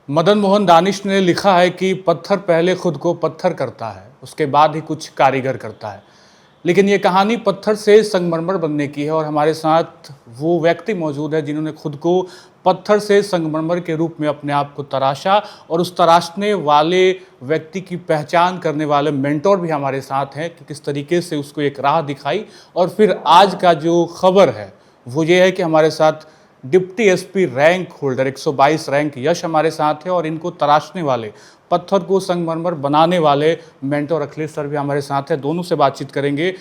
मदन मोहन दानिश ने लिखा है कि पत्थर पहले खुद को पत्थर करता है, उसके बाद ही कुछ कारीगर करता है। लेकिन ये कहानी पत्थर से संगमरमर बनने की है और हमारे साथ वो व्यक्ति मौजूद है जिन्होंने खुद को पत्थर से संगमरमर के रूप में अपने आप को तराशा और उस तराशने वाले व्यक्ति की पहचान करने वाले मेंटोर भी हमारे साथ हैं कि किस तरीके से उसको एक राह दिखाई। और फिर आज का जो खबर है वो ये है कि हमारे साथ deputy SP rank holder 122 rank Yash हमारे साथ है और इनको तराशने वाले, पत्थर को संगमरमर बनाने वाले मेंटोर अखिलेश सर भी हमारे साथ है। दोनों से बातचीत करेंगे।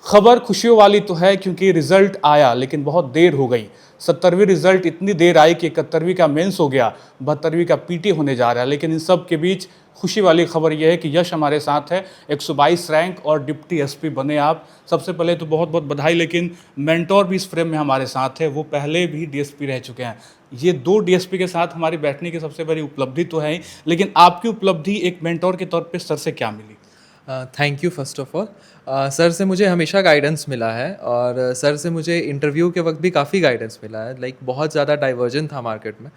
खबर खुशियों वाली तो है क्योंकि रिजल्ट आया लेकिन बहुत देर हो गई। 70वीं रिजल्ट इतनी देर आई कि 71वीं का मेंस हो गया, 72वीं का पीटी होने जा रहा है। लेकिन इन सब के बीच खुशी वाली खबर यह है कि यश हमारे साथ है, 122 रैंक और डिप्टी एसपी बने आप। सबसे पहले तो बहुत बहुत बधाई। लेकिन मेंटोर भी इस फ्रेम में हमारे साथ है, वो पहले भी डीएसपी रह चुके हैं। ये दो डीएसपी के साथ हमारी बैठने की सबसे बड़ी उपलब्धि तो है ही, लेकिन आपकी उपलब्धि एक मेंटोर के तौर पे सर से क्या मिली? Thank you first of all. Sir से मुझे हमेशा गाइडेंस मिला है और सर से मुझे इंटरव्यू के वक्त भी काफ़ी गाइडेंस मिला है। लाइक बहुत ज़्यादा डाइवर्जन था मार्केट में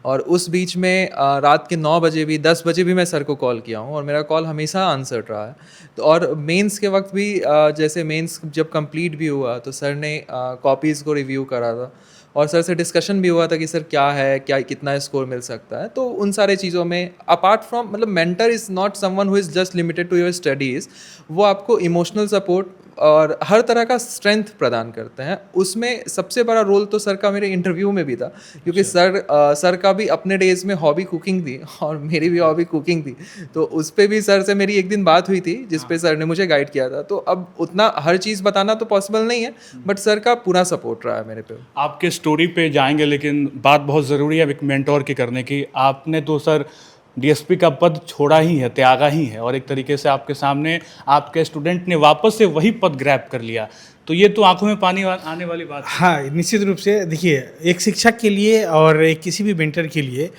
और उस बीच में रात के 9 बजे भी 10 बजे भी मैं सर को कॉल किया हूँ और मेरा कॉल हमेशा आंसर्ड रहा है। तो और मेंस के वक्त भी जैसे मेंस जब कंप्लीट भी हुआ तो सर ने कॉपीज़ को रिव्यू करा था और सर से डिस्कशन भी हुआ था कि सर क्या है, क्या कितना स्कोर मिल सकता है। तो उन सारे चीज़ों में अपार्ट फ्रॉम मतलब mentor is not someone who is just limited to your studies, वो आपको इमोशनल सपोर्ट और हर तरह का स्ट्रेंथ प्रदान करते हैं। उसमें सबसे बड़ा रोल तो सर का मेरे इंटरव्यू में भी था क्योंकि सर का भी अपने डेज में हॉबी कुकिंग थी और मेरी भी हॉबी कुकिंग थी। तो उस पर भी सर से मेरी एक दिन बात हुई थी जिस पे सर ने मुझे गाइड किया था। तो अब उतना हर चीज़ बताना तो पॉसिबल नहीं है, बट सर का पूरा सपोर्ट रहा है मेरे पे। आपके स्टोरी पे जाएंगे लेकिन बात बहुत ज़रूरी है एक मेंटोर की करने की। आपने तो सर डीएसपी का पद छोड़ा ही है, त्यागा ही है, और एक तरीके से आपके सामने आपके स्टूडेंट ने वापस से वही पद ग्रैब कर लिया। तो ये तो आंखों में पानी आने वाली बात है। हाँ, निश्चित रूप से देखिए, एक शिक्षक के लिए और एक किसी भी मेंटर के लिए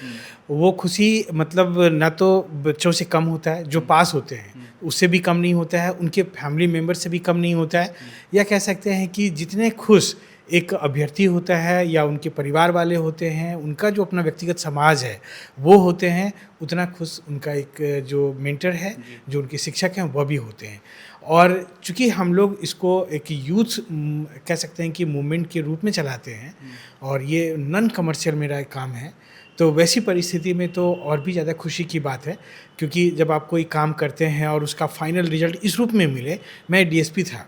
वो खुशी मतलब ना तो बच्चों से कम होता है जो पास होते हैं, उससे भी कम नहीं होता है, उनके फैमिली मेम्बर से भी कम नहीं होता है। या कह सकते हैं कि जितने खुश एक अभ्यर्थी होता है या उनके परिवार वाले होते हैं, उनका जो अपना व्यक्तिगत समाज है वो होते हैं, उतना खुश उनका एक जो मेंटर है, जो उनके शिक्षक हैं, वह भी होते हैं। और चूँकि हम लोग इसको एक यूथ कह सकते हैं कि मूवमेंट के रूप में चलाते हैं और ये नॉन कमर्शियल मेरा एक काम है, तो वैसी परिस्थिति में तो और भी ज़्यादा खुशी की बात है क्योंकि जब आप कोई काम करते हैं और उसका फाइनल रिजल्ट इस रूप में मिले। मैं डीएसपी था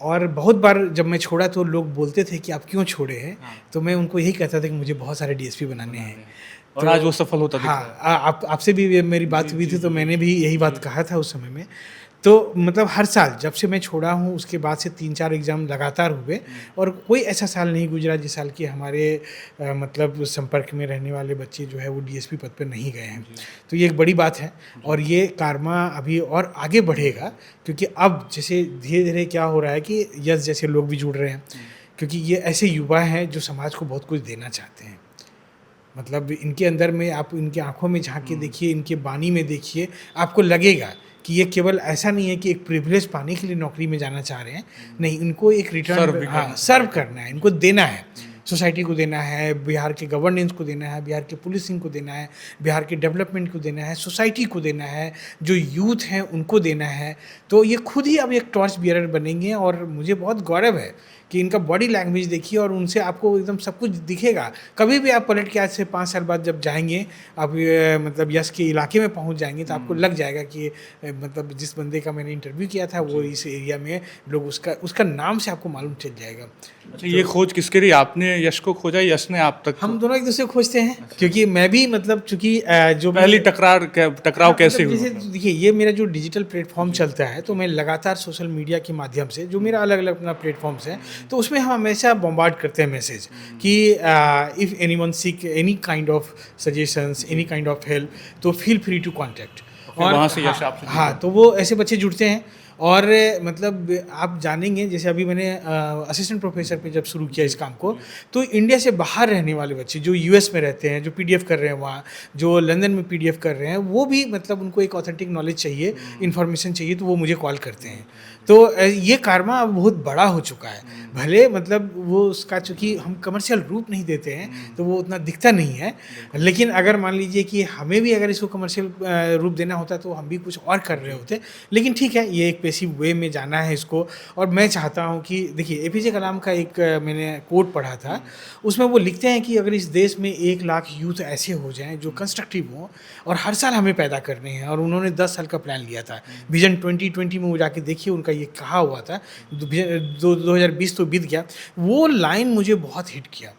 और बहुत बार जब मैं छोड़ा तो लोग बोलते थे कि आप क्यों छोड़े हैं। तो मैं उनको यही कहता था कि मुझे बहुत सारे डीएसपी बनाने हैं और तो आज वो सफल होता दिख रहा है। हाँ, आपसे भी मेरी बात हुई थी तो मैंने भी यही बात कहा था उस समय में। तो मतलब हर साल जब से मैं छोड़ा हूँ उसके बाद से 3-4 एग्ज़ाम लगातार हुए और कोई ऐसा साल नहीं गुजरा जिस साल कि हमारे मतलब संपर्क में रहने वाले बच्चे जो है वो डीएसपी पद पर नहीं गए हैं। तो ये एक बड़ी बात है और ये कारवा अभी और आगे बढ़ेगा क्योंकि अब जैसे धीरे धीरे क्या हो रहा है कि यश जैसे लोग भी जुड़ रहे हैं क्योंकि ये ऐसे युवा हैं जो समाज को बहुत कुछ देना चाहते हैं। मतलब इनके अंदर में आप इनकी आंखों में झांक के देखिए, इनके बानी में देखिए, आपको लगेगा कि ये केवल ऐसा नहीं है कि एक प्रिविलेज पाने के लिए नौकरी में जाना चाह रहे हैं। नहीं, इनको एक रिटर्न सर्व करना है, इनको देना है, सोसाइटी को देना है, बिहार के गवर्नेंस को देना है, बिहार के पुलिसिंग को देना है, बिहार के डेवलपमेंट को देना है, सोसाइटी को देना है, जो यूथ हैं उनको देना है। तो ये खुद ही अब एक टॉर्च बियरर बनेंगे और मुझे बहुत गौरव है कि इनका बॉडी लैंग्वेज देखिए और उनसे आपको एकदम सब कुछ दिखेगा। कभी भी आप पलट के आज से 5 साल बाद जब जाएंगे, आप मतलब यश के इलाके में पहुंच जाएंगे तो आपको लग जाएगा कि मतलब जिस बंदे का मैंने इंटरव्यू किया था वो इस एरिया में लोग उसका नाम से आपको मालूम चल जाएगा। अच्छा, ये खोज किसके लिए? आपने यश को खोजा, यश ने आप तक? हम दोनों एक दूसरे को खोजते हैं क्योंकि मैं भी मतलब चूंकि जो पहली टकराव कैसे हुआ? जैसे देखिए, ये मेरा जो डिजिटल प्लेटफॉर्म चलता है तो मैं लगातार सोशल मीडिया के माध्यम से जो मेरा अलग अलग अपना प्लेटफॉर्म्स है तो उसमें हम हमेशा बॉम्बार्ड करते हैं मैसेज कि if anyone seek any kind of suggestions, any kind of help, तो फील फ्री टू कॉन्टैक्ट। और वहाँ से यश आपसे हाँ, तो वो ऐसे बच्चे जुड़ते हैं और मतलब आप जानेंगे, जैसे अभी मैंने असिस्टेंट प्रोफेसर पे जब शुरू किया इस काम को, तो इंडिया से बाहर रहने वाले बच्चे जो यूएस में रहते हैं, जो पीडीएफ कर रहे हैं वहाँ, जो लंदन में पीडीएफ कर रहे हैं, वो भी मतलब उनको एक ऑथेंटिक नॉलेज चाहिए, इन्फॉर्मेशन चाहिए, तो वो मुझे कॉल करते हैं। तो ये कारमा अब बहुत बड़ा हो चुका है। भले मतलब वो उसका चूँकि हम कमर्शियल रूप नहीं देते हैं तो वो उतना दिखता नहीं है, लेकिन अगर मान लीजिए कि हमें भी अगर इसको कमर्शियल रूप देना होता तो हम भी कुछ और कर रहे होते। लेकिन ठीक है, ये एक पैसिव वे में जाना है इसको। और मैं चाहता हूँ कि देखिए, एपीजे कलाम का एक मैंने कोट पढ़ा था, उसमें वो लिखते हैं कि अगर इस देश में 1 लाख यूथ ऐसे हो जाएं जो कंस्ट्रक्टिव हों, और हर साल हमें पैदा करने हैं, और उन्होंने 10 साल का प्लान लिया था। विजन 2020 में वो जाके देखिए, उनका ये कहा हुआ था। 2020 तो बीत गया, वो लाइन मुझे बहुत हिट किया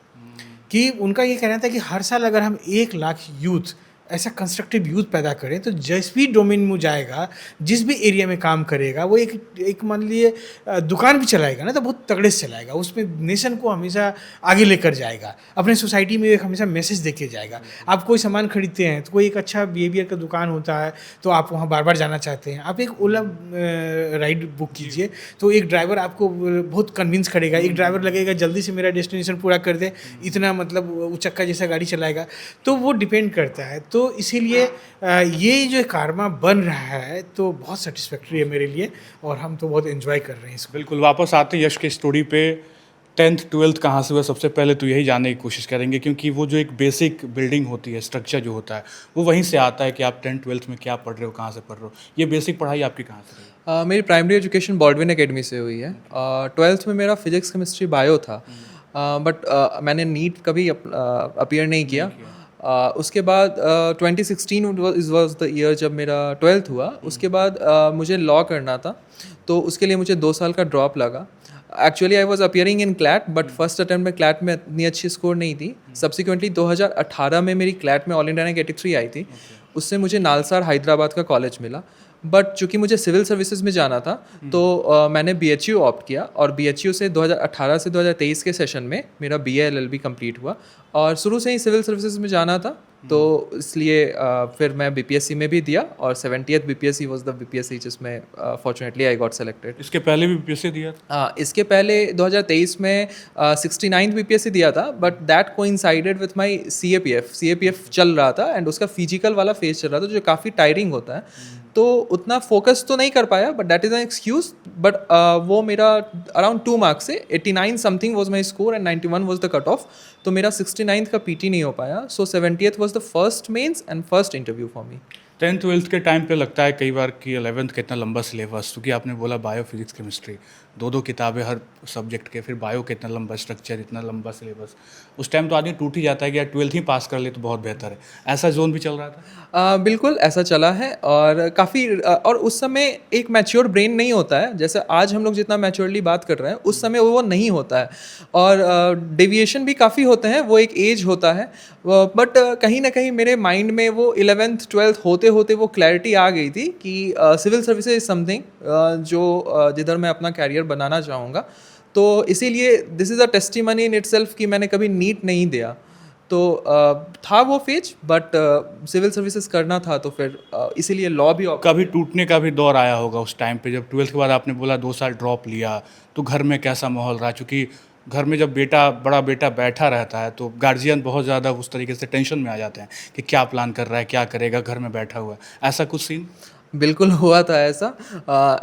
कि उनका ये कहना था कि हर साल अगर हम 1 लाख यूथ, ऐसा कंस्ट्रक्टिव यूथ पैदा करें, तो जिस भी डोमेन में जाएगा, जिस भी एरिया में काम करेगा, वो एक मान लीजिए दुकान भी चलाएगा ना, तो बहुत तगड़े से चलाएगा, उसमें नेशन को हमेशा आगे लेकर जाएगा, अपने सोसाइटी में एक हमेशा मैसेज देके जाएगा। आप कोई सामान खरीदते हैं तो कोई एक अच्छा बिहेवियर का दुकान होता है, तो आप वहाँ बार बार जाना चाहते हैं। आप एक ओला राइड बुक कीजिए, तो एक ड्राइवर आपको बहुत कन्विंस करेगा, एक ड्राइवर लगेगा जल्दी से मेरा डेस्टिनेशन पूरा कर दे, इतना मतलब उचक्का जैसा गाड़ी चलाएगा। तो वो डिपेंड करता है। तो इसीलिए ये जो कारमा बन रहा है तो बहुत सेटिस्फैक्ट्री है मेरे लिए, और हम तो बहुत एंजॉय कर रहे हैं इसको। बिल्कुल, वापस आते हैं यश की स्टोरी पे। 10th 12th कहाँ से हुआ, सबसे पहले तो यही जानने की कोशिश करेंगे, क्योंकि वो जो एक बेसिक बिल्डिंग होती है, स्ट्रक्चर जो होता है, वो वहीं से आता है कि आप 10th 12th में क्या पढ़ रहे हो, कहाँ से पढ़ रहे हो। ये बेसिक पढ़ाई आपकी कहाँ से रही? मेरी प्राइमरी एजुकेशन बॉल्डविन एकेडमी से हुई है। 12th में मेरा फिजिक्स केमिस्ट्री बायो था, बट मैंने नीट कभी अपीयर नहीं किया। उसके बाद 2016 वॉज द ईयर जब मेरा 12th हुआ। उसके बाद मुझे लॉ करना था, तो उसके लिए मुझे 2 साल का ड्रॉप लगा। Actually I was appearing in CLAT, but first attempt में क्लैट में इतनी अच्छी स्कोर नहीं थी। सब्सिक्वेंटली 2018 में मेरी क्लैट में ऑल इंडिया रैंक 83 आई थी। उससे मुझे नालसार हैदराबाद का कॉलेज मिला, बट चूंकि मुझे सिविल सर्विसेज में जाना था, तो मैंने BHU ऑप्ट किया, और BHU से 2018 से 2023 के सेशन में मेरा BA LLB कंप्लीट हुआ। और शुरू से ही सिविल सर्विसेज में जाना था, तो इसलिए फिर मैं BPSC में भी दिया, और 70th BPSC was the BPSC जिसमें फॉर्चुनेटली आई गॉट सेलेक्टेड। इसके पहले भी BPSC दिया था? इसके पहले 2023 में 69th BPSC दिया था, but that coincided with my CAPF चल रहा था, एंड उसका फिजिकल वाला फेज चल रहा था, जो काफ़ी टायरिंग होता है। तो उतना फोकस तो नहीं कर पाया, but that is an excuse. But वो मेरा अराउंड 2 मार्क्स से 89 something was my score, and 91 was the cut off. तो मेरा 69th का PT नहीं हो पाया। So 70th was the first mains and first interview for me. 10th 12th के टाइम पे लगता है कई बार कि 11th का इतना लंबा सिलेबस, क्योंकि आपने बोला बायो फिजिक्स केमिस्ट्री, 2 किताबें हर सब्जेक्ट के, फिर बायो का इतना लंबा स्ट्रक्चर, इतना लंबा सिलेबस, उस टाइम तो आदमी टूट ही जाता है कि यार 12th ही पास कर ले तो बहुत बेहतर है। ऐसा जोन भी चल रहा था? बिल्कुल ऐसा चला है, और काफ़ी और उस समय एक मैच्योर ब्रेन नहीं होता है, जैसे आज हम लोग जितना मैच्योरली बात कर रहे हैं, उस समय वो नहीं होता है, और डेविएशन भी काफ़ी होते हैं, वो एक एज होता है। बट कहीं ना कहीं मेरे माइंड में वो 11th 12th होते होते वो क्लैरिटी आ गई थी कि सिविल सर्विसेज इज़ समथिंग जो जिधर मैं अपना कैरियर बनाना चाहूँगा। तो इसीलिए this is a testimony in itself कि मैंने कभी नीट नहीं दिया। तो था वो फेज, बट सिविल सर्विसेज करना था, तो फिर इसीलिए लॉ भी कभी टूटने का भी दौर आया होगा उस टाइम पे, जब 12th के बाद आपने बोला 2 साल ड्रॉप लिया, तो घर में कैसा माहौल रहा? क्योंकि घर में जब बड़ा बेटा बैठा रहता है, तो गार्जियन बहुत ज़्यादा उस तरीके से टेंशन में आ जाते हैं कि क्या प्लान कर रहा है, क्या करेगा, घर में बैठा हुआ है। ऐसा कुछ सीन? बिल्कुल हुआ था ऐसा।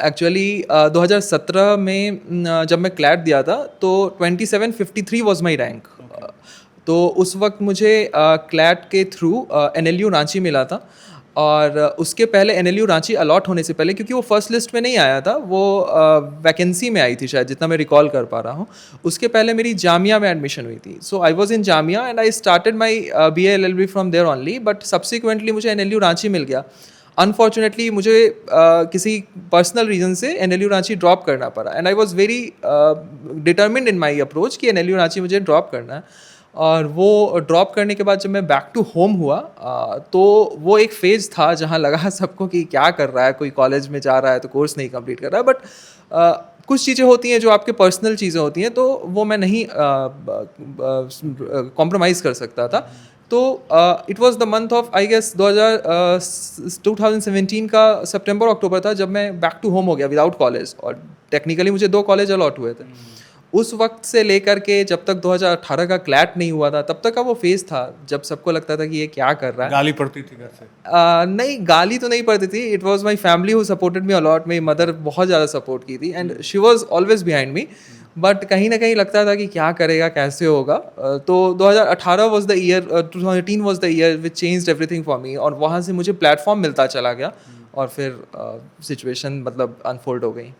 एक्चुअली 2017 में जब मैं क्लैट दिया था, तो 2753 वाज माय रैंक। तो उस वक्त मुझे क्लैट के थ्रू NLU रांची मिला था, और उसके पहले NLU रांची अलॉट होने से पहले, क्योंकि वो फर्स्ट लिस्ट में नहीं आया था, वो वैकेंसी में आई थी शायद, जितना मैं रिकॉल कर पा रहा हूँ। उसके पहले मेरी जामिया में एडमिशन हुई थी। So I was in Jamia, and I started my BA LLB from there only, but subsequently मुझे NLU रांची मिल गया। अनफॉर्चुनेटली मुझे किसी पर्सनल रीज़न से NLU रांची ड्रॉप करना पड़ा, and I was very determined in my approach कि NLU रांची मुझे ड्रॉप करना है। और वो ड्रॉप करने के बाद जब मैं बैक टू होम हुआ, तो वो एक फेज़ था जहाँ लगा सबको कि क्या कर रहा है, कोई कॉलेज में जा रहा है तो कोर्स नहीं कंप्लीट कर रहा है। बट कुछ चीज़ें होती हैं जो आपके पर्सनल चीज़ें होती हैं, तो वो मैं नहीं कॉम्प्रोमाइज़ कर सकता था। तो it was the month of I guess 2017 का सितंबर अक्टूबर था जब मैं बैक टू होम हो गया विदाउट कॉलेज, और टेक्निकली मुझे 2 कॉलेज अलॉट हुए थे। उस वक्त से लेकर के जब तक 2018 का क्लैट नहीं हुआ था तब तक का वो फेज़ था जब सबको लगता था कि ये क्या कर रहा है। गाली पड़ती थी घर से? नहीं, गाली तो नहीं पड़ती थी। It was my family who supported me a lot. मेरी मदर बहुत ज़्यादा सपोर्ट की थी and she was always behind me, but कहीं ना कहीं लगता था कि क्या करेगा, कैसे होगा। तो 2018 was the year, 2018 was the year which changed everything for me, और वहाँ से मुझे प्लेटफॉर्म मिलता चला गया और फिर सिचुएशन मतलब अनफोल्ड हो गई।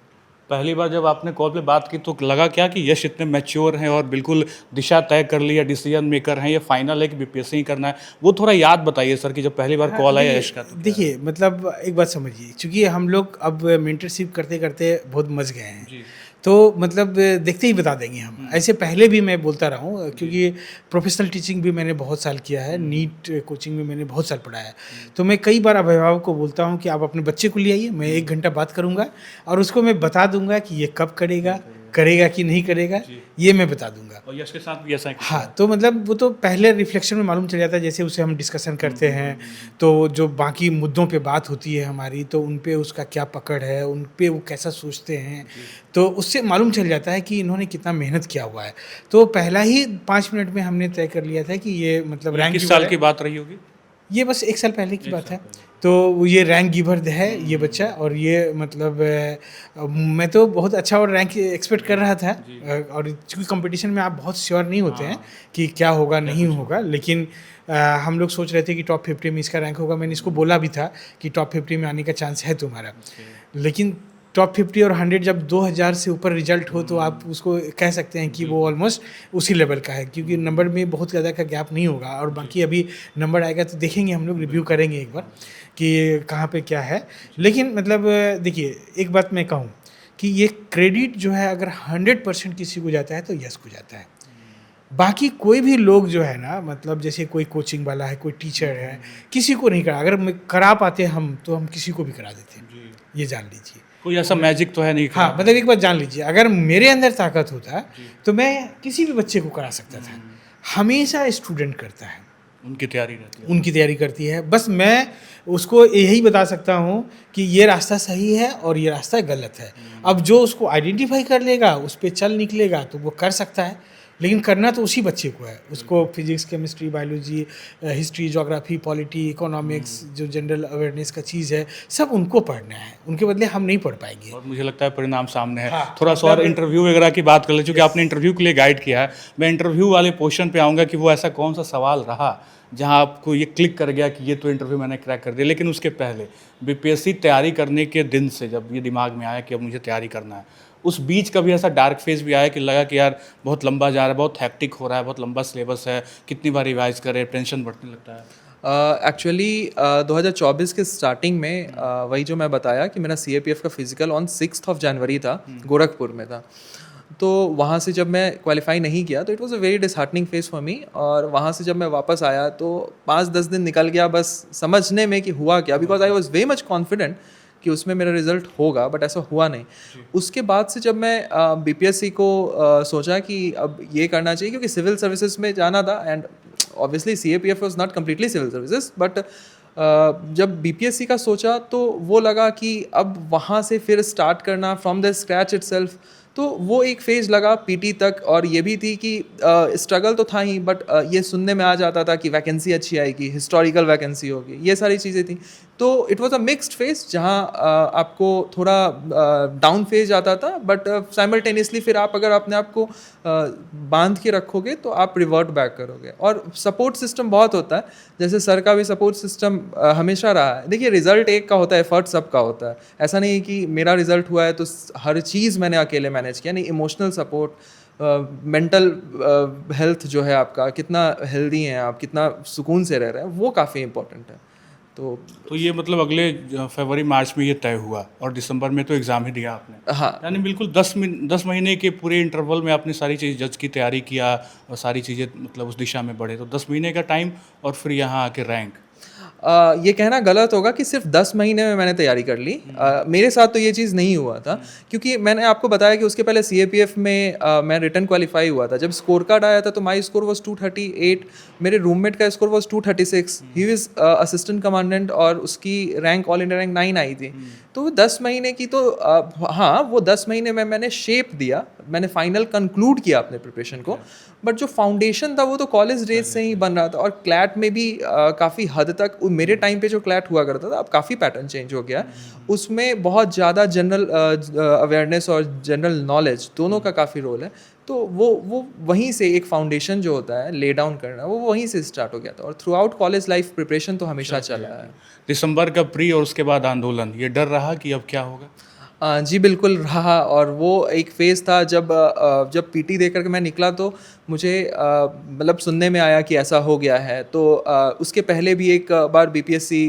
पहली बार जब आपने कॉल पे बात की तो लगा क्या कि यश इतने मैच्योर हैं और बिल्कुल दिशा तय कर ली है, डिसीजन मेकर हैं, ये फाइनल है कि बीपीएससी ही करना है? वो थोड़ा याद बताइए सर कि जब पहली बार कॉल आया यश का। देखिए मतलब एक बात समझिए, क्योंकि हम लोग अब मेंटरशिप करते करते बहुत मच गए हैं जी। तो मतलब देखते ही बता देंगे हम। ऐसे पहले भी मैं बोलता रहा हूँ, क्योंकि प्रोफेशनल टीचिंग भी मैंने बहुत साल किया है, नीट कोचिंग में मैंने बहुत साल पढ़ाया है। तो मैं कई बार अभिभावक को बोलता हूँ कि आप अपने बच्चे को ले आइए, मैं 1 घंटा बात करूँगा और उसको मैं बता दूंगा कि ये कब करेगा कि नहीं करेगा, ये मैं बता दूंगा। और यश के साथ भी ऐसा है? हाँ, तो मतलब वो तो पहले रिफ्लेक्शन में मालूम चल जाता है, जैसे उसे हम डिस्कशन करते हैं तो जो बाकी मुद्दों पे बात होती है हमारी, तो उन पे उसका क्या पकड़ है, उन पे वो कैसा सोचते हैं, तो उससे मालूम चल जाता है कि इन्होंने कितना मेहनत किया हुआ है। तो पहला ही 5 मिनट में हमने तय कर लिया था कि ये मतलब रैंक किस साल की बात रही होगी? ये बस 1 साल पहले की बात है। तो ये रैंक गिवर है ये बच्चा, और ये मतलब मैं तो बहुत अच्छा और रैंक एक्सपेक्ट कर रहा था, और क्योंकि कंपटीशन में आप बहुत श्योर नहीं होते हैं कि क्या होगा नहीं होगा, लेकिन हम लोग सोच रहे थे कि टॉप 50 में इसका रैंक होगा। मैंने इसको बोला भी था कि टॉप 50 में आने का चांस है तुम्हारा, लेकिन टॉप 50 और 100 जब 2000 से ऊपर रिजल्ट हो तो आप उसको कह सकते हैं कि वो ऑलमोस्ट उसी लेवल का है, क्योंकि नंबर में बहुत ज़्यादा का गैप नहीं होगा। और बाकी अभी नंबर आएगा तो देखेंगे, हम लोग रिव्यू करेंगे एक बार कि कहाँ पे क्या है। लेकिन मतलब देखिए, एक बात मैं कहूँ कि ये क्रेडिट जो है अगर 100% किसी को जाता है तो यस को जाता है। बाकी कोई भी लोग जो है ना, मतलब जैसे कोई कोचिंग वाला है, कोई टीचर है, किसी को नहीं करा। अगर करा पाते हम तो हम किसी को भी करा देते, ये जान लीजिए। कोई ऐसा मैजिक तो है नहीं? हाँ, मतलब एक बात जान लीजिए, अगर मेरे अंदर ताकत होता तो मैं किसी भी बच्चे को करा सकता था। हमेशा स्टूडेंट करता है, उनकी तैयारी रहती है, उनकी तैयारी करती है। बस मैं उसको यही बता सकता हूँ कि ये रास्ता सही है और ये रास्ता गलत है। अब जो उसको आइडेंटिफाई कर लेगा, उस पर चल निकलेगा तो वो कर सकता है, लेकिन करना तो उसी बच्चे को है। उसको physics, chemistry, biology, history, geography, polity, economics, जो जनरल अवेयरनेस का चीज़ है, सब उनको पढ़ना है। उनके बदले हम नहीं पढ़ पाएंगे। और मुझे लगता है परिणाम सामने है। हाँ, थोड़ा सा और इंटरव्यू वगैरह की बात कर ले, चूँकि आपने इंटरव्यू के लिए गाइड किया है। मैं इंटरव्यू वाले पोर्शन पे आऊँगा कि वो ऐसा कौन सा सवाल रहा जहाँ आपको ये क्लिक कर गया कि ये तो इंटरव्यू मैंने क्रैक कर दिया। लेकिन उसके पहले बीपीएससी तैयारी करने के दिन से जब ये दिमाग में आया कि अब मुझे तैयारी करना है, उस बीच कभी ऐसा डार्क फेज भी आया कि लगा कि यार बहुत लंबा जा रहा है, बहुत हैक्टिक हो रहा है, बहुत लंबा सिलेबस है, कितनी बार रिवाइज करें, टेंशन बढ़ने लगता है? एक्चुअली 2024 के स्टार्टिंग में वही जो मैं बताया कि मेरा CAPF का फिजिकल ऑन 6 जनवरी था, गोरखपुर में था। तो वहाँ से जब मैं क्वालिफाई नहीं किया तो it was a very disheartening phase for me. और वहाँ से जब मैं वापस आया तो 5-10 दिन निकल गया बस समझने में कि हुआ क्या, because I was very much confident कि उसमें मेरा रिजल्ट होगा, बट ऐसा हुआ नहीं। उसके बाद से जब मैं BPSC को सोचा कि अब ये करना चाहिए, क्योंकि सिविल सर्विसेज में जाना था, and obviously CAPF was not completely civil services, but जब BPSC का सोचा तो वो लगा कि अब वहाँ से फिर स्टार्ट करना फ्रॉम द स्क्रैच इटसेल्फ, तो वो एक फेज लगा PT तक। और ये भी थी कि स्ट्रगल तो था ही, बट ये सुनने में आ जाता था कि वैकेंसी अच्छी आएगी, हिस्टोरिकल वैकेंसी होगी, ये सारी चीज़ें थी। तो it was a mixed phase जहाँ आपको थोड़ा डाउन फेज आता था, बट साइमल्टेनियसली फिर आप अगर अपने आप को बांध के रखोगे तो आप रिवर्ट बैक करोगे। और सपोर्ट सिस्टम बहुत होता है, जैसे सर का भी सपोर्ट सिस्टम हमेशा रहा है। देखिए, रिजल्ट एक का होता है, एफर्ट सबका होता है। ऐसा नहीं कि मेरा रिजल्ट हुआ है तो हर चीज़ मैंने अकेले मैनेज किया, नहीं। इमोशनल सपोर्ट, मेंटल हेल्थ जो है आपका, कितना हेल्दी हैं आप, कितना सुकून से रह रहे हैं, वो काफ़ी इंपॉर्टेंट है। तो ये मतलब अगले फरवरी मार्च में ये तय हुआ और दिसंबर में तो एग्ज़ाम ही दिया आपने। हाँ, यानी बिल्कुल 10 महीने के पूरे इंटरवल में आपने सारी चीज़ जज की तैयारी किया और सारी चीज़ें मतलब उस दिशा में बढ़े। तो 10 महीने का टाइम और फिर यहाँ आके रैंक। ये कहना गलत होगा कि सिर्फ 10 महीने में मैंने तैयारी कर ली। मेरे साथ तो ये चीज़ नहीं हुआ था, क्योंकि मैंने आपको बताया कि उसके पहले CAPF में मैं रिटर्न क्वालिफाई हुआ था। जब स्कोर कार्ड आया था तो माई स्कोर वॉज 238, मेरे रूममेट का score was 236, he was assistant commandant और उसकी रैंक ऑल इंडिया रैंक 9 आई थी। तो 10 महीने की तो हाँ, वो 10 महीने में मैंने शेप दिया, मैंने फाइनल कंक्लूड किया अपने प्रिपरेशन को, बट जो फाउंडेशन था वो तो कॉलेज डेज से ही बन रहा था। और क्लैट में भी काफ़ी हद तक मेरे टाइम पे जो क्लैट हुआ करता था, अब काफ़ी पैटर्न चेंज हो गया। उसमें बहुत ज़्यादा जनरल अवेयरनेस और जनरल नॉलेज दोनों का काफ़ी रोल है। तो वो वहीं से एक फाउंडेशन जो होता है ले डाउन करना, वो वहीं से स्टार्ट हो गया था। और through out college life preparation तो हमेशा चला है। दिसंबर का प्री और उसके बाद आंदोलन, ये डर रहा कि अब क्या होगा? जी बिल्कुल रहा। और वो एक फ़ेज़ था जब PT दे कर के मैं निकला तो मुझे मतलब सुनने में आया कि ऐसा हो गया है। तो उसके पहले भी एक बार BPSC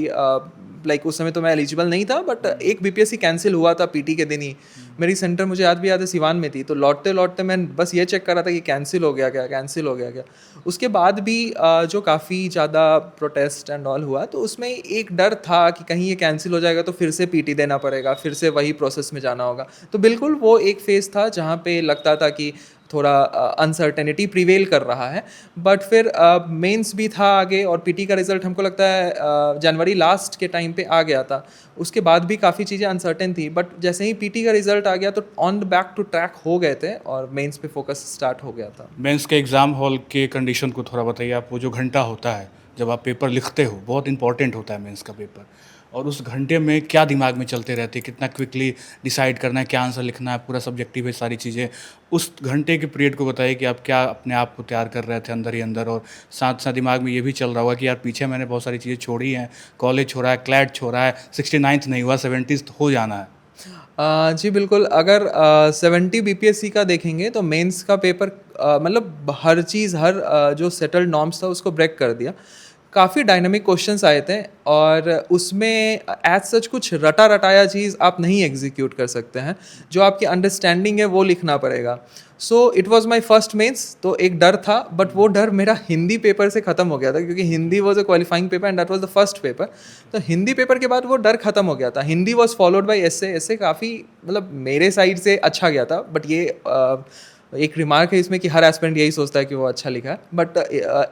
लाइक उस समय तो मैं एलिजिबल नहीं था, बट एक BPSC कैंसिल हुआ था PT के दिन ही। मेरी सेंटर मुझे आज भी याद है सिवान में थी। तो लौटते मैं बस ये चेक कर रहा था कि कैंसिल हो गया क्या, कैंसिल हो गया क्या। उसके बाद भी जो काफ़ी ज़्यादा प्रोटेस्ट एंड ऑल हुआ, तो उसमें एक डर था कि कहीं ये कैंसिल हो जाएगा तो फिर से PT देना पड़ेगा, फिर से वही प्रोसेस में जाना होगा। तो बिल्कुल वो एक फ़ेज़ था जहाँ पे लगता था कि थोड़ा अनसर्टेनिटी प्रिवेल कर रहा है। बट फिर मेंस भी था आगे, और PT का रिज़ल्ट हमको लगता है जनवरी लास्ट के टाइम पे आ गया था। उसके बाद भी काफ़ी चीज़ें अनसर्टेन थी, बट जैसे ही PT का रिज़ल्ट आ गया तो on the back to track हो गए थे और मेंस पे फोकस स्टार्ट हो गया था। मेंस के एग्ज़ाम हॉल के कंडीशन को थोड़ा बताइए आप। वो जो घंटा होता है जब आप पेपर लिखते हो, बहुत इंपॉर्टेंट होता है मेंस का पेपर, और उस घंटे में क्या दिमाग में चलते रहते हैं, कितना क्विकली डिसाइड करना है क्या आंसर लिखना है, पूरा सब्जेक्टिव है सारी चीज़ें। उस घंटे के पीरियड को बताइए कि आप क्या अपने आप को तैयार कर रहे थे अंदर ही अंदर, और साथ साथ दिमाग में ये भी चल रहा होगा कि यार पीछे मैंने बहुत सारी चीज़ें छोड़ी हैं, कॉलेज छोड़ा है, क्लैट छोड़ा है, 69th नहीं हुआ, 70th हो जाना है। जी बिल्कुल। अगर 70 BPSC का देखेंगे तो मेंस का पेपर मतलब हर चीज़, हर जो सेटल्ड नॉर्म्स था उसको ब्रेक कर दिया। काफ़ी डायनामिक क्वेश्चंस आए थे, और उसमें एज सच कुछ रटा रटाया चीज़ आप नहीं एग्जीक्यूट कर सकते हैं। जो आपकी अंडरस्टैंडिंग है वो लिखना पड़ेगा। So it was my first mains, तो एक डर था, बट वो डर मेरा हिंदी पेपर से ख़त्म हो गया था, क्योंकि Hindi was a qualifying paper and that was the first paper. तो हिंदी पेपर के बाद वो डर ख़त्म हो गया था। हिंदी वाज फॉलोड बाय एस्से काफ़ी मतलब मेरे साइड से अच्छा गया था, बट ये एक रिमार्क है इसमें कि हर एस्पिरेंट यही सोचता है कि वो अच्छा लिखा है। बट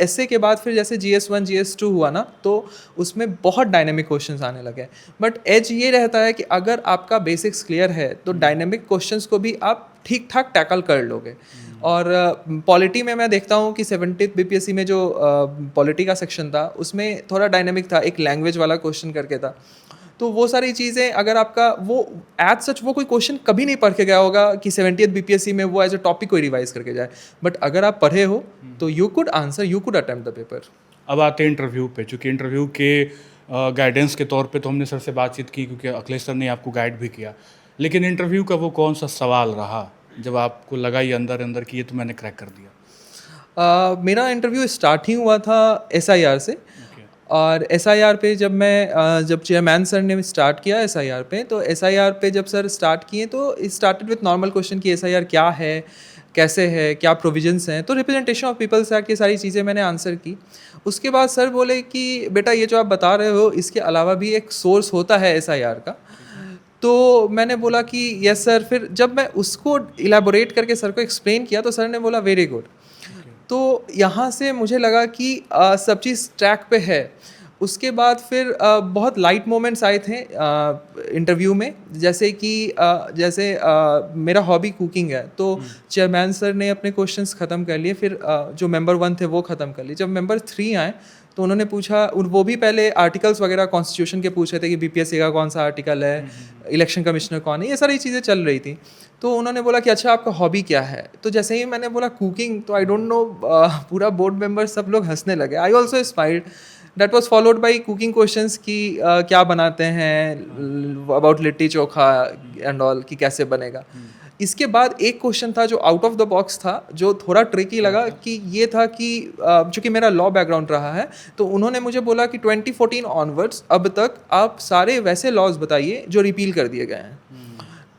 एस्से के बाद फिर जैसे GS1 GS2 हुआ ना, तो उसमें बहुत डायनेमिक क्वेश्चंस आने लगे। बट एज ये रहता है कि अगर आपका बेसिक्स क्लियर है तो डायनेमिक क्वेश्चंस को भी आप ठीक ठाक टैकल कर लोगे। और पॉलिटी में मैं देखता हूँ कि 70th BPSC में जो पॉलिटी का सेक्शन था उसमें थोड़ा डायनेमिक था, एक लैंग्वेज वाला क्वेश्चन करके था। तो वो सारी चीज़ें अगर आपका वो एज सच वो कोई क्वेश्चन कभी नहीं पढ़ के गया होगा कि 70th BPSC में वो एज अ टॉपिक कोई रिवाइज करके जाए, बट अगर आप पढ़े हो तो you could answer, you could attempt the paper. अब आते हैं इंटरव्यू पे। चूँकि इंटरव्यू के गाइडेंस के तौर पे तो हमने सर से बातचीत की, क्योंकि अखिलेश सर ने आपको गाइड भी किया, लेकिन इंटरव्यू का वो कौन सा सवाल रहा जब आपको लगा ये अंदर अंदर कि ये तो मैंने क्रैक कर दिया? मेरा इंटरव्यू स्टार्ट ही हुआ था SIR से। और SIR पे जब चेयरमैन सर ने स्टार्ट किया SIR पे, तो SIR पे जब सर स्टार्ट किए तो स्टार्टेड विथ नॉर्मल क्वेश्चन कि SIR क्या है, कैसे है, क्या प्रोविजंस हैं। तो रिप्रेजेंटेशन ऑफ पीपल्स एक्ट, ये सारी चीज़ें मैंने आंसर की। उसके बाद सर बोले कि बेटा ये जो आप बता रहे हो इसके अलावा भी एक सोर्स होता है SIR का। तो मैंने बोला कि यस सर। फिर जब मैं उसको इलेबोरेट करके सर को एक्सप्लेन किया तो सर ने बोला वेरी गुड। तो यहाँ से मुझे लगा कि सब चीज़ ट्रैक पे है। उसके बाद फिर बहुत लाइट मोमेंट्स आए थे इंटरव्यू में, जैसे कि मेरा हॉबी कुकिंग है, तो चेयरमैन सर ने अपने क्वेश्चंस ख़त्म कर लिए। फिर जो मेंबर 1 थे वो ख़त्म कर लिए। जब मेंबर 3 आए तो उन्होंने पूछा, वो भी पहले आर्टिकल्स वगैरह कॉन्स्टिट्यूशन के पूछ रहे थे कि BPSC का कौन सा आर्टिकल है, इलेक्शन कमिश्नर कौन है, ये सारी चीज़ें चल रही थी। तो उन्होंने बोला कि अच्छा आपका हॉबी क्या है। तो जैसे ही मैंने बोला कुकिंग, तो आई डोंट नो पूरा बोर्ड मेंबर सब लोग हंसने लगे। I also smiled. That was followed by cooking questions कि क्या बनाते हैं, about litti chokha and all, कि कैसे बनेगा। इसके बाद एक क्वेश्चन था जो आउट ऑफ द बॉक्स था, जो थोड़ा ट्रिकी लगा, कि ये था कि चूँकि मेरा लॉ बैकग्राउंड रहा है, तो उन्होंने मुझे बोला कि 2014 ऑनवर्ड्स अब तक आप सारे वैसे लॉज बताइए जो रिपील कर दिए गए हैं।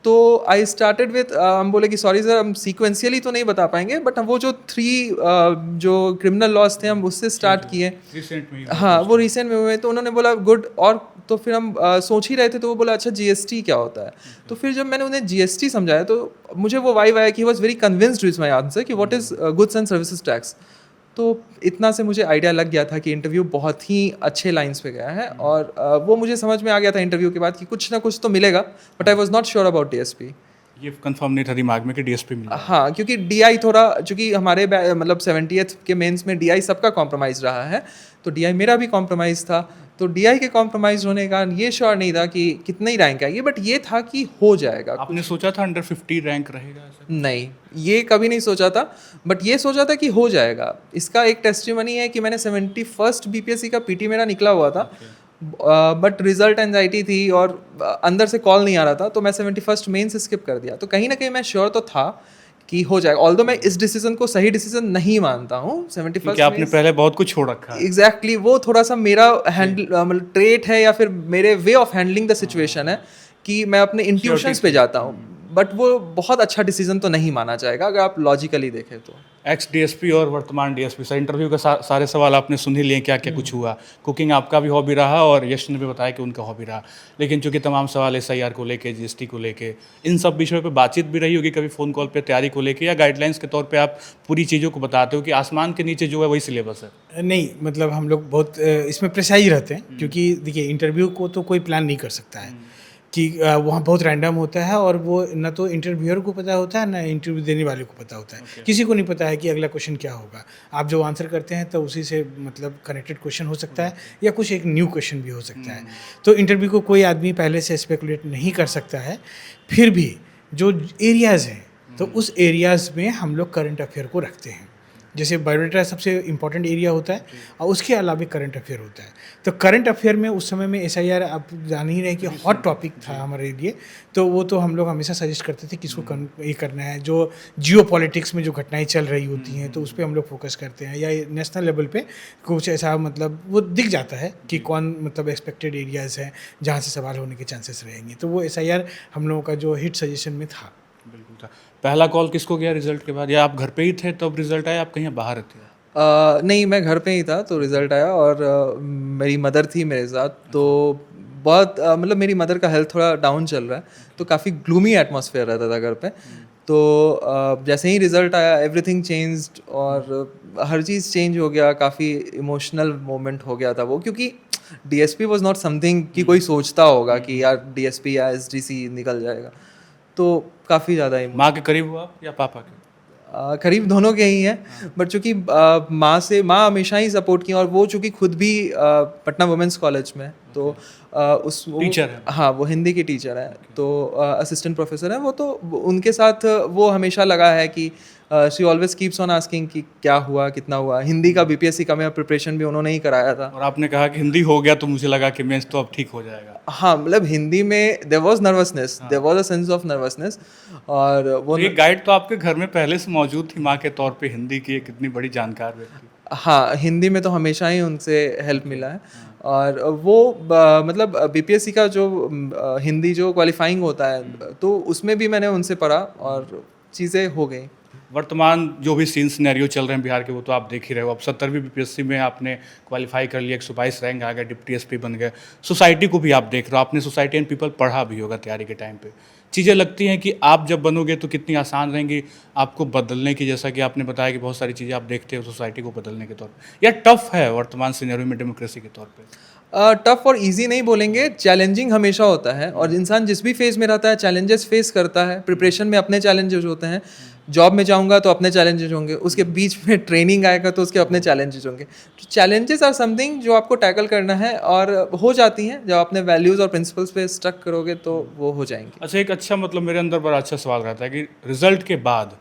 तो आई स्टार्टेड विथ, हम बोले कि सॉरी सर, हम सीक्वेंशियली तो नहीं बता पाएंगे, बट हम वो जो 3 जो क्रिमिनल लॉज थे हम उससे स्टार्ट किए। रिसेंट में हाँ, वो रिसेंट में हुए, तो उन्होंने बोला गुड। और तो फिर हम सोच ही रहे थे, तो वो बोला अच्छा जीएसटी क्या होता है। तो फिर जब मैंने उन्हें जीएसटी समझाया तो मुझे वो वाइब आया कि he was very convinced with my answer कि what is goods and services tax. तो इतना से मुझे आइडिया लग गया था कि इंटरव्यू बहुत ही अच्छे लाइंस पे गया है, और वो मुझे समझ में आ गया था इंटरव्यू के बाद कि कुछ ना कुछ तो मिलेगा, but I was not sure about DSP. ये कंफर्म नहीं था दिमाग में कि डीएसपी मिला। हाँ, क्योंकि डीआई थोड़ा, चूँकि हमारे मतलब 70th के मेंस में डीआई सबका कॉम्प्रोमाइज़ रहा है, तो डीआई मेरा भी कॉम्प्रोमाइज़ था। तो डीआई के कॉम्प्रोमाइज़ होने का ये श्योर नहीं था कि कितना ही रैंक आएगी, बट ये था कि हो जाएगा। आपने सोचा था अंडर 50 रैंक रहेगा ऐसा? नहीं, ये कभी नहीं सोचा था, बट ये सोचा था कि हो जाएगा। इसका एक टेस्टिमनी है कि मैंने 71st बीपीएससी का पीटी मेरा निकला हुआ था, बट रिजल्ट एंजाइटी थी और अंदर से कॉल नहीं आ रहा था, तो मैं 71st मेन से स्किप कर दिया। तो कहीं ना कहीं मैं श्योर तो था कि हो जाएगा, ऑल्दो मैं इस डिसीजन को सही डिसीजन नहीं मानता हूँ। 71st क्योंकि आपने पहले बहुत कुछ छोड़ रखा है। एग्जैक्टली, वो थोड़ा सा मेरा हैंडल मतलब ट्रेट है या फिर मेरे way of handling the situation है कि मैं अपने इंट्यूशंस पे जाता हूँ, बट वो बहुत अच्छा डिसीजन तो नहीं माना जाएगा अगर आप लॉजिकली देखें तो। एक्स डीएसपी और वर्तमान डीएसपी सर, इंटरव्यू का सारे सवाल आपने सुन ही लिए, क्या क्या कुछ हुआ। कुकिंग आपका भी हॉबी रहा और यश ने भी बताया कि उनका हॉबी रहा, लेकिन चूंकि तमाम सवाल एसआईआर को लेके, जीएसटी को लेके, इन सब विषयों पे बातचीत भी रही होगी कभी फ़ोन कॉल पे तैयारी को लेके, या गाइडलाइंस के तौर पे आप पूरी चीज़ों को बताते हो कि आसमान के नीचे जो है वही सिलेबस है? नहीं, मतलब हम लोग बहुत इसमें प्रिसाइज रहते हैं, क्योंकि देखिए इंटरव्यू को तो कोई प्लान नहीं कर सकता है कि वहाँ बहुत रैंडम होता है, और वो ना तो इंटरव्यूअर को पता होता है ना इंटरव्यू देने वाले को पता होता है। किसी को नहीं पता है कि अगला क्वेश्चन क्या होगा। आप जो आंसर करते हैं तो उसी से मतलब कनेक्टेड क्वेश्चन हो सकता है, या कुछ एक न्यू क्वेश्चन भी हो सकता है। तो इंटरव्यू को कोई आदमी पहले से स्पेकुलेट नहीं कर सकता है। फिर भी जो एरियाज़ हैं, तो उस एरियाज़ में हम लोग करंट अफेयर को रखते हैं। जैसे बायोडाटा सबसे इम्पॉर्टेंट एरिया होता है, और उसके अलावा करंट अफेयर होता है। तो करंट अफेयर में उस समय में एसआईआर, आप जान ही रहे कि हॉट टॉपिक था हमारे लिए, तो वो तो हम लोग हमेशा सजेस्ट करते थे किसको ये करना है। जो जियो पॉलिटिक्स में जो घटनाएं चल रही होती हैं, तो उस पर हम लोग फोकस करते हैं, या नेशनल लेवल पे कुछ ऐसा मतलब वो दिख जाता है कि कौन मतलब एक्सपेक्टेड एरियाज़ हैं जहाँ से सवाल होने के चांसेस रहेंगे। तो वो एसआईआर हम लोगों का जो हिट सजेशन में था। बिल्कुल था। पहला कॉल किसको गया रिजल्ट के बाद, या आप घर पे ही थे तब रिजल्ट आया, आप कहीं बाहर थे? नहीं, मैं घर पे ही था तो रिज़ल्ट आया, और मेरी मदर थी मेरे साथ। तो बहुत मतलब मेरी मदर का हेल्थ थोड़ा डाउन चल रहा है, तो काफ़ी ग्लूमी एटमॉस्फेयर रहता था घर पे। तो जैसे ही रिज़ल्ट आया एवरीथिंग चेंज्ड, और हर चीज़ चेंज हो गया। काफ़ी इमोशनल मोमेंट हो गया था वो, क्योंकि डीएसपी वाज नॉट समथिंग कि कोई सोचता होगा कि यार डीएसपी या एसडीसी निकल जाएगा। तो काफ़ी ज़्यादा माँ के करीब हुआ या पापा के? करीब दोनों के ही हैं, बट चूँकि माँ हमेशा ही सपोर्ट की, और वो चूँकि खुद भी पटना वुमेंस कॉलेज में, तो टीचर है। हाँ, वो हिंदी की टीचर है, तो असिस्टेंट प्रोफेसर है वो। तो उनके साथ वो हमेशा लगा है कि she always keeps on asking कि क्या हुआ, कितना हुआ। हिंदी का बीपीएससी का मेरा प्रिपरेशन भी उन्होंने ही कराया था। और आपने कहा कि हिंदी हो गया, तो मुझे लगा कि मेंस तो अब ठीक हो जाएगा। हाँ, मतलब हिंदी में there was nervousness, there was a sense of nervousness, और वो ये गाइड तो आपके घर में पहले से मौजूद थी माँ के तौर पे, हिंदी की एक कितनी बड़ी जानकार व्यक्ति। हाँ, हिंदी में तो हमेशा ही उनसे हेल्प मिला है। और वो मतलब बीपीएससी का जो हिंदी जो क्वालिफाइंग होता है, तो उसमें भी मैंने उनसे पढ़ा और चीज़ें हो गई। वर्तमान जो भी सीन सिनेरियो चल रहे हैं बिहार के, वो तो आप देख ही रहे हो। अब 70वीं बीपीएससी में आपने क्वालिफाई कर लिया, 122 रैंक आ गया, डिप्टी एसपी बन गए। सोसाइटी को भी आप देख रहे हो, आपने सोसाइटी एंड पीपल पढ़ा भी होगा तैयारी के टाइम पे। चीज़ें लगती हैं कि आप जब बनोगे तो कितनी आसान रहेंगी आपको बदलने की, जैसा कि आपने बताया कि बहुत सारी चीज़ें आप देखते हो सोसाइटी को बदलने के तौर पर, या टफ है वर्तमान सिनेरियो में डेमोक्रेसी के तौर पर? टफ और इजी नहीं बोलेंगे, चैलेंजिंग हमेशा होता है, और इंसान जिस भी फेज़ में रहता है चैलेंजेस फेस करता है। प्रिपरेशन में अपने चैलेंजेस होते हैं, जॉब में जाऊंगा तो अपने चैलेंजेस होंगे, उसके बीच में ट्रेनिंग आएगा तो उसके अपने चैलेंजेस होंगे। तो चैलेंजेस आर समथिंग जो आपको टैकल करना है, और हो जाती हैं जब अपने वैल्यूज़ और प्रिंसिपल्स पे स्टक करोगे तो वो हो जाएंगे। अच्छा, एक अच्छा मतलब मेरे अंदर बड़ा अच्छा सवाल रहता है कि रिजल्ट के बाद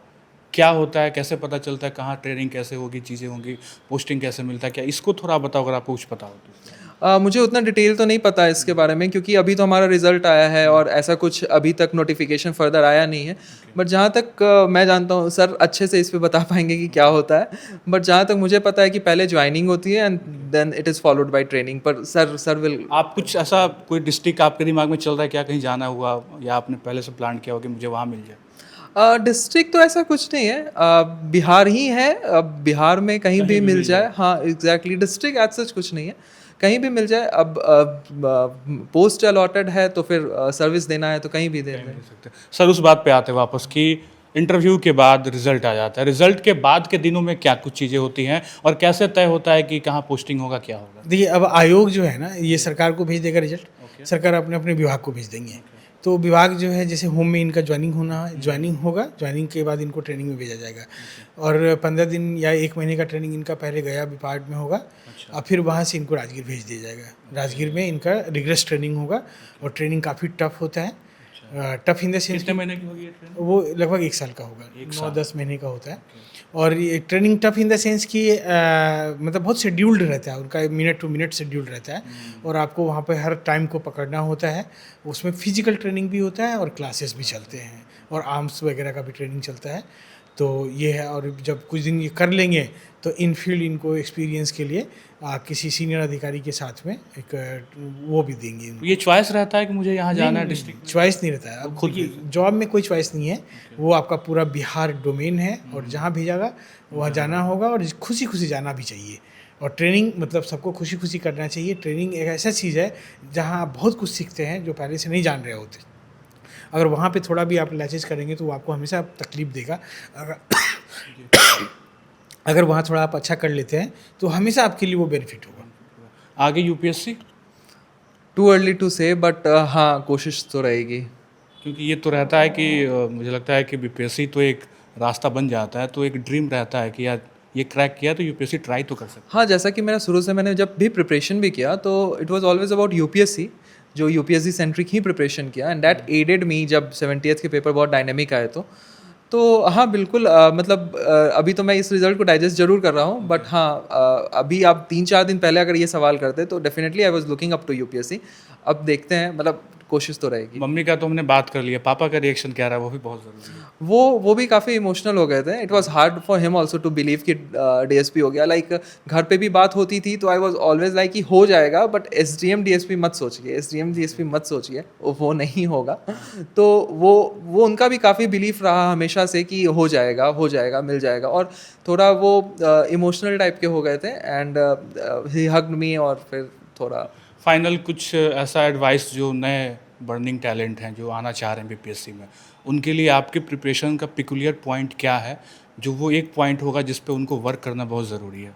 क्या होता है, कैसे पता चलता है, कहाँ ट्रेनिंग कैसे होगी, चीज़ें होंगी, पोस्टिंग कैसे मिलता है, क्या इसको थोड़ा बताओ अगर आपको कुछ पता हो तो। मुझे उतना डिटेल तो नहीं पता है इसके बारे में, क्योंकि अभी तो हमारा रिजल्ट आया है और ऐसा कुछ अभी तक नोटिफिकेशन फर्दर आया नहीं है। बट जहाँ तक मैं जानता हूँ, सर अच्छे से इस पे बता पाएंगे कि क्या होता है, बट जहाँ तक मुझे पता है कि पहले ज्वाइनिंग होती है and then it is followed by training. पर सर विल। आप कुछ ऐसा कोई डिस्ट्रिक्ट आपके दिमाग में चल रहा है क्या, कहीं जाना हुआ या आपने पहले से प्लान किया हो कि मुझे वहाँ मिल जाए? डिस्ट्रिक्ट तो ऐसा कुछ नहीं है, बिहार ही है। अब बिहार में कहीं भी मिल जाए, हाँ एग्जैक्टली, डिस्ट्रिक्ट एज सच कुछ नहीं है, कहीं भी मिल जाए। अब पोस्ट अलॉटेड है तो फिर सर्विस देना है तो कहीं भी दे दें। सर उस बात पे आते हैं वापस कि इंटरव्यू के बाद रिजल्ट आ जाता है, रिजल्ट के बाद के दिनों में क्या कुछ चीज़ें होती हैं और कैसे तय होता है कि कहाँ पोस्टिंग होगा, क्या होगा? देखिए, अब आयोग जो है ना, ये सरकार को भेज देगा रिजल्ट, सरकार अपने अपने विभाग को भेज देंगे। तो विभाग जो है, जैसे होम में इनका ज्वाइनिंग होना है, ज्वाइनिंग होगा, ज्वाइनिंग के बाद इनको ट्रेनिंग में भेजा जाएगा और 15 दिन या 1 महीने का ट्रेनिंग इनका पहले गया विभाग में होगा और फिर वहाँ से इनको राजगीर भेज दिया जाएगा। राजगीर में इनका रिग्रेस ट्रेनिंग होगा और ट्रेनिंग काफ़ी टफ होता है। टफ इन द सेंस, कितने महीने की होगी ये ट्रेनिंग? वो लगभग 1 साल का होगा, 9-10 महीने का होता है। और ये training tough in the sense कि मतलब बहुत शेड्यूल्ड रहता है उनका, मिनट टू मिनट शेड्यूल्ड रहता है और आपको वहाँ पे हर टाइम को पकड़ना होता है। उसमें फिजिकल ट्रेनिंग भी होता है और क्लासेस भी चलते हैं और आर्म्स वगैरह का भी ट्रेनिंग चलता है। तो ये है, और जब कुछ दिन ये कर लेंगे तो इन फील्ड इनको एक्सपीरियंस के लिए किसी सीनियर अधिकारी के साथ में एक वो भी देंगे। ये चॉइस रहता है कि मुझे यहाँ जाना है डिस्ट्रिक्ट? चॉइस नहीं रहता है। अब खुद जॉब में कोई चॉइस नहीं है, वो आपका पूरा बिहार डोमेन है और जहाँ भेजागा वहाँ जाना होगा और खुशी खुशी जाना भी चाहिए। और ट्रेनिंग मतलब सबको खुशी खुशी करना चाहिए। ट्रेनिंग एक ऐसा चीज़ है जहाँ आप बहुत कुछ सीखते हैं जो पहले से नहीं जान रहे होते। अगर वहाँ पे थोड़ा भी आप लैचेज करेंगे तो वो आपको हमेशा तकलीफ देगा। अगर वहाँ थोड़ा आप अच्छा कर लेते हैं तो हमेशा आपके लिए वो बेनिफिट होगा। आगे यूपीएससी? टू अर्ली टू से, बट हाँ कोशिश तो रहेगी। क्योंकि ये तो रहता है कि मुझे लगता है कि बीपीएससी तो एक रास्ता बन जाता है, तो एक ड्रीम रहता है कि यार ये क्रैक किया तो यूपीएससी ट्राई तो कर सकते हाँ, जैसा कि मैंने शुरू से, मैंने जब भी प्रिपरेशन भी किया तो it was always about UPSC, जो यूपीएससी सेंट्रिक ही प्रिपरेशन किया एंड दैट एडेड मी जब 70th के पेपर बहुत डायनेमिक आए तो हाँ बिल्कुल, मतलब अभी तो मैं इस रिज़ल्ट को डाइजेस्ट जरूर कर रहा हूँ, बट हाँ अभी आप 3-4 दिन पहले अगर ये सवाल करते तो definitely I was looking up to UPSC. अब देखते हैं, मतलब कोशिश तो रहेगी। मम्मी का तो हमने बात कर लिया, पापा का रिएक्शन क्या रहा वो भी बहुत ज़रूरी है। वो भी काफ़ी इमोशनल हो गए थे। It was hard for him also to believe कि डीएसपी हो गया। लाइक घर पे भी बात होती थी तो आई वाज ऑलवेज लाइक कि हो जाएगा, बट एसडीएम डीएसपी मत सोचिए, एसडीएम डीएसपी मत सोचिए, वो नहीं होगा। तो वो उनका भी काफ़ी बिलीफ रहा हमेशा से कि हो जाएगा मिल जाएगा, और थोड़ा वो इमोशनल टाइप के हो गए थे एंड ही हग्ड मी। और फिर थोड़ा फाइनल कुछ ऐसा एडवाइस जो नए बर्निंग टैलेंट हैं जो आना चाह रहे हैं बीपीएससी में, उनके लिए आपके प्रिपरेशन का पिकुलियर पॉइंट क्या है, जो वो एक पॉइंट होगा जिस पे उनको वर्क करना बहुत ज़रूरी है?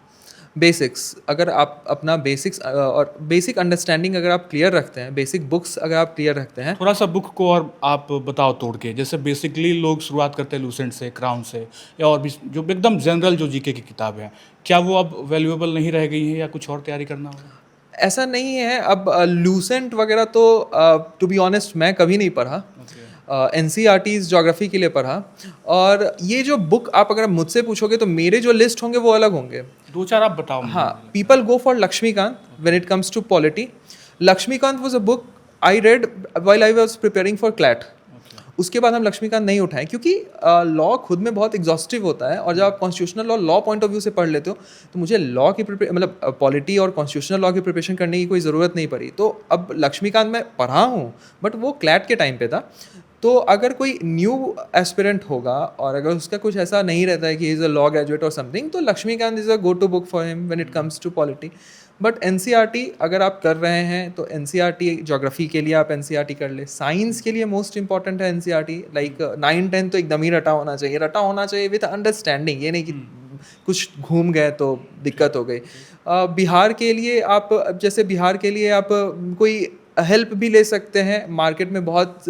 बेसिक्स, अगर आप अपना बेसिक्स और बेसिक अंडरस्टैंडिंग अगर आप क्लियर रखते हैं, बेसिक बुक्स अगर आप क्लियर रखते हैं। थोड़ा सा बुक को और आप बताओ तोड़ के, जैसे बेसिकली लोग शुरुआत करते हैं लूसेंट से, क्राउन से, या और भी जो एकदम जनरल जो जीके की किताबें हैं, क्या वो अब वैल्यूएबल नहीं रह गई हैं या कुछ और तैयारी करना होगा? ऐसा नहीं है। अब लूसेंट वगैरह तो टू बी ऑनेस्ट मैं कभी नहीं पढ़ा। NCERTs ज्योग्राफी के लिए पढ़ा, और ये जो बुक आप अगर मुझसे पूछोगे तो मेरे जो लिस्ट होंगे वो अलग होंगे। 2-4 आप बताओ। हाँ, people go for Laxmikant when it comes to polity. Laxmikant was a book I read while I was preparing for CLAT. उसके बाद हम लक्ष्मीकांत नहीं उठाएं, क्योंकि लॉ खुद में बहुत एग्जॉस्टिव होता है, और जब आप constitutional law point of view से पढ़ लेते हो तो मुझे लॉ की मतलब पॉलिटी और कॉन्स्टिट्यूशनल लॉ की प्रिपरेशन करने की कोई ज़रूरत नहीं पड़ी। तो अब लक्ष्मीकांत मैं पढ़ा हूँ, बट वो क्लैट के टाइम पे था। तो अगर कोई न्यू एस्पिरेंट होगा और अगर उसका कुछ ऐसा नहीं रहता है कि इज़ अ लॉ ग्रेजुएट और समथिंग, तो Laxmikant is a go to book for him when it comes to polity. But NCERT अगर आप कर रहे हैं तो NCERT ज्योग्राफी के लिए आप NCERT कर ले। साइंस के लिए मोस्ट इंपॉर्टेंट है NCERT। लाइक 9-10 तो एकदम ही रटा होना चाहिए विद अंडरस्टैंडिंग, ये नहीं कि कुछ घूम गए तो दिक्कत हो गई। बिहार के लिए आप, जैसे बिहार के लिए आप कोई हेल्प भी ले सकते हैं, मार्केट में बहुत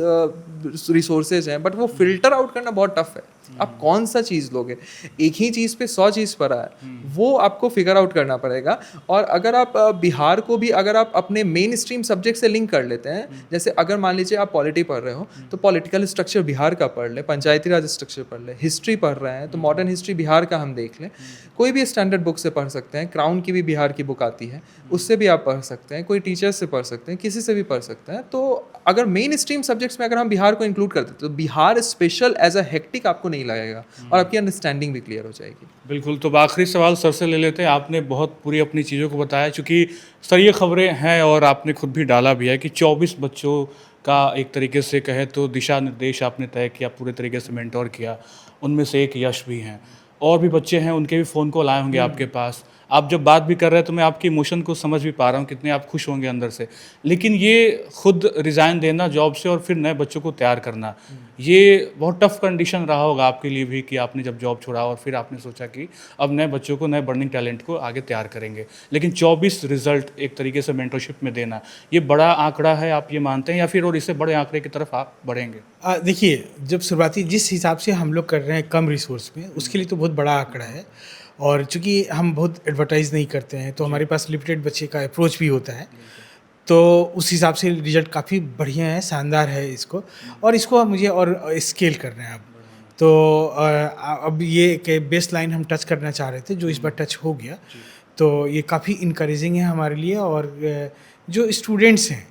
रिसोर्सेज हैं, बट वो फिल्टर आउट करना बहुत टफ है। आप कौन सा चीज़ लोगे, एक ही चीज़ पे 100 चीज़ पढ़ा है, वो आपको फिगर आउट करना पड़ेगा। और अगर आप बिहार को भी अगर आप अपने मेन स्ट्रीम सब्जेक्ट से लिंक कर लेते हैं, जैसे अगर मान लीजिए आप पॉलिटी पढ़ रहे हो तो पॉलिटिकल स्ट्रक्चर बिहार का पढ़ ले, पंचायती राज स्ट्रक्चर पढ़ ले, हिस्ट्री पढ़ रहे हैं तो मॉडर्न हिस्ट्री बिहार का हम देख लें, कोई भी स्टैंडर्ड बुक से पढ़ सकते हैं, क्राउन की भी बिहार की बुक आती है, उससे भी आप पढ़ सकते हैं, कोई टीचर से पढ़ सकते हैं, किसी से भी पढ़ सकते हैं। तो अगर मेन स्ट्रीम सब्जेक्ट्स में अगर हम बिहार को इंक्लूड करते हैं तो Bihar special as a hectic आपको नहीं लगेगा और आपकी अंडरस्टैंडिंग भी क्लियर हो जाएगी। बिल्कुल। तो आखिरी सवाल सर से ले लेते हैं। आपने बहुत पूरी अपनी चीज़ों को बताया, चूँकि सर ये खबरें हैं और आपने खुद भी डाला भी है कि 24 बच्चों का एक तरीके से कहे तो दिशा निर्देश आपने तय किया, पूरे तरीके से मेंटोर किया, उनमें से एक यश भी हैं। और भी बच्चे हैं, उनके भी फ़ोन कॉल आए होंगे आपके पास। आप जब बात भी कर रहे हैं तो मैं आपकी इमोशन को समझ भी पा रहा हूँ, कितने आप खुश होंगे अंदर से। लेकिन ये खुद रिज़ाइन देना जॉब से और फिर नए बच्चों को तैयार करना, ये बहुत टफ कंडीशन रहा होगा आपके लिए भी कि आपने जब जॉब छोड़ा और फिर आपने सोचा कि अब नए बच्चों को, नए बर्निंग टैलेंट को आगे तैयार करेंगे। लेकिन 24 रिजल्ट एक तरीके से मेंटरशिप में देना, ये बड़ा आंकड़ा है, आप ये मानते हैं, या फिर और इससे बड़े आंकड़े की तरफ आप बढ़ेंगे? देखिए, जब शुरुआती जिस हिसाब से हम लोग कर रहे हैं कम रिसोर्स में, उसके लिए तो बहुत बड़ा आंकड़ा है। और चूँकि हम बहुत एडवर्टाइज़ नहीं करते हैं तो हमारे पास लिमिटेड बच्चे का अप्रोच भी होता है, तो उस हिसाब से रिजल्ट काफ़ी बढ़िया है, शानदार है इसको। और इसको मुझे और स्केल करना है अब। तो अब ये एक बेस लाइन हम टच करना चाह रहे थे, जो इस बार टच हो गया, तो ये काफ़ी इनकरेजिंग है हमारे लिए। और जो स्टूडेंट्स हैं,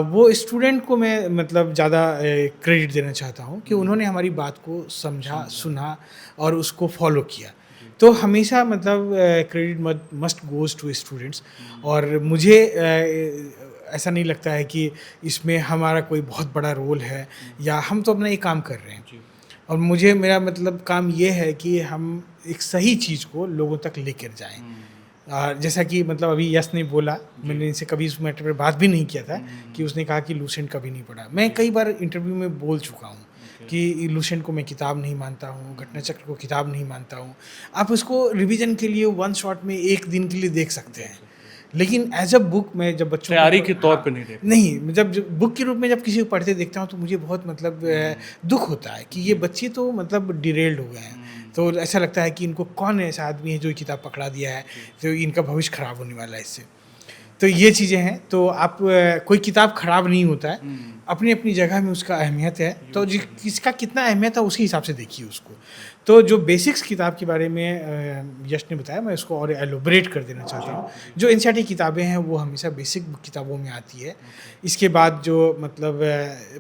वो स्टूडेंट को मैं मतलब ज़्यादा क्रेडिट देना चाहता हूँ कि उन्होंने हमारी बात को समझा, सुना और उसको फॉलो किया। तो हमेशा मतलब credit must goes to students. और मुझे ऐसा नहीं लगता है कि इसमें हमारा कोई बहुत बड़ा रोल है, या हम तो अपना ये काम कर रहे हैं। और मुझे, मेरा मतलब काम ये है कि हम एक सही चीज़ को लोगों तक लेकर जाएं। जैसा कि मतलब अभी यश ने बोला, मैंने इनसे कभी इस मैटर पर बात भी नहीं किया था कि उसने कहा कि लूसेंट कभी नहीं पढ़ा। मैं कई बार इंटरव्यू में बोल चुका हूँ कि लूसेंट को मैं किताब नहीं मानता हूँ, घटना चक्र को किताब नहीं मानता हूँ। आप उसको रिवीजन के लिए वन शॉट में एक दिन के लिए देख सकते हैं, लेकिन एज अ बुक मैं जब बच्चों तैयारी के तौर पे नहीं देखते। नहीं, जब बुक के रूप में जब किसी को पढ़ते देखता हूँ तो मुझे बहुत मतलब दुख होता है कि ये बच्चे तो मतलब डिरेल्ड हो गए हैं। तो ऐसा लगता है कि इनको कौन ऐसा आदमी है जो किताब पकड़ा दिया है, तो इनका भविष्य खराब होने वाला है इससे। तो ये चीज़ें हैं। तो आप कोई किताब खराब नहीं होता है, अपनी अपनी जगह में उसका अहमियत है। तो किसका कितना अहमियत है उसके हिसाब से देखिए उसको। तो जो बेसिक्स किताब के बारे में यश ने बताया, मैं उसको और एलोबरेट कर देना चाहता हूँ। जो एनसीईआरटी किताबें हैं वो हमेशा बेसिक किताबों में आती है। इसके बाद जो मतलब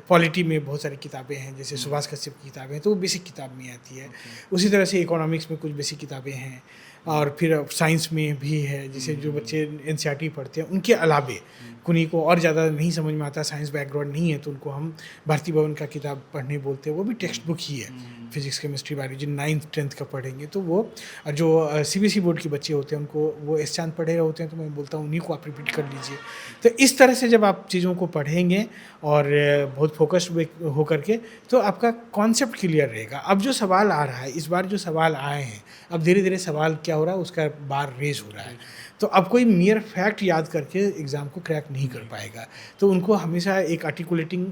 पॉलिटी में बहुत सारी किताबें हैं, जैसे सुभाष कश्यप की किताबें हैं, तो वो बेसिक किताब में आती है। उसी तरह से इकोनॉमिक्स में कुछ बेसिक किताबें हैं, और फिर साइंस में भी है। जैसे जो बच्चे एनसीईआरटी पढ़ते हैं उनके अलावे कुन्हीं को और ज़्यादा नहीं समझ में आता, साइंस बैकग्राउंड नहीं है, तो उनको हम भारती भवन का किताब पढ़ने बोलते हैं। वो भी टेक्स्ट बुक ही है, physics chemistry biology 9th 10th का पढ़ेंगे तो वो। और जो सीबीएसई बोर्ड के बच्चे होते हैं उनको वो एस चांद पढ़े होते हैं, तो मैं बोलता हूँ उन्हीं को आप रिपीट कर लीजिए। तो इस तरह से जब आप चीज़ों को पढ़ेंगे और बहुत फोकस्ड होकर के, तो आपका कॉन्सेप्ट क्लियर रहेगा। अब जो सवाल आ रहा है, इस बार जो सवाल आए हैं, अब धीरे धीरे सवाल क्या हो रहा है उसका बार रेज हो रहा है। तो अब कोई मियर फैक्ट याद करके एग्ज़ाम को क्रैक नहीं कर पाएगा। तो उनको हमेशा एक आर्टिकुलेटिंग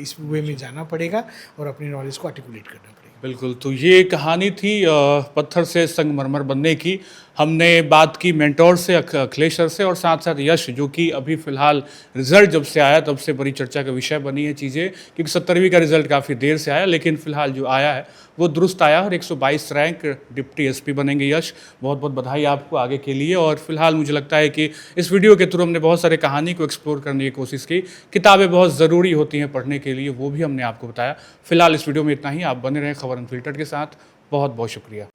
इस वे में जाना पड़ेगा और अपनी नॉलेज को आर्टिकुलेट करना पड़ेगा। बिल्कुल। तो ये कहानी थी पत्थर से संगमरमर बनने की। हमने बात की मेंटोर से, अखिलेश सर से, और साथ साथ यश, जो कि अभी फ़िलहाल रिज़ल्ट जब से आया तब से बड़ी चर्चा का विषय बनी है चीज़ें, क्योंकि 17वीं का रिज़ल्ट काफ़ी देर से आया, लेकिन फ़िलहाल जो आया है वो दुरुस्त आया और 122 रैंक डिप्टी एसपी बनेंगे यश। बहुत बहुत बधाई आपको आगे के लिए। और फिलहाल मुझे लगता है कि इस वीडियो के थ्रू हमने बहुत सारे कहानी को एक्सप्लोर करने की कोशिश की। किताबें बहुत ज़रूरी होती हैं पढ़ने के लिए, वो भी हमने आपको बताया। फिलहाल इस वीडियो में इतना ही। आप बने रहें खबर अनफिल्टर्ड के साथ। बहुत बहुत शुक्रिया।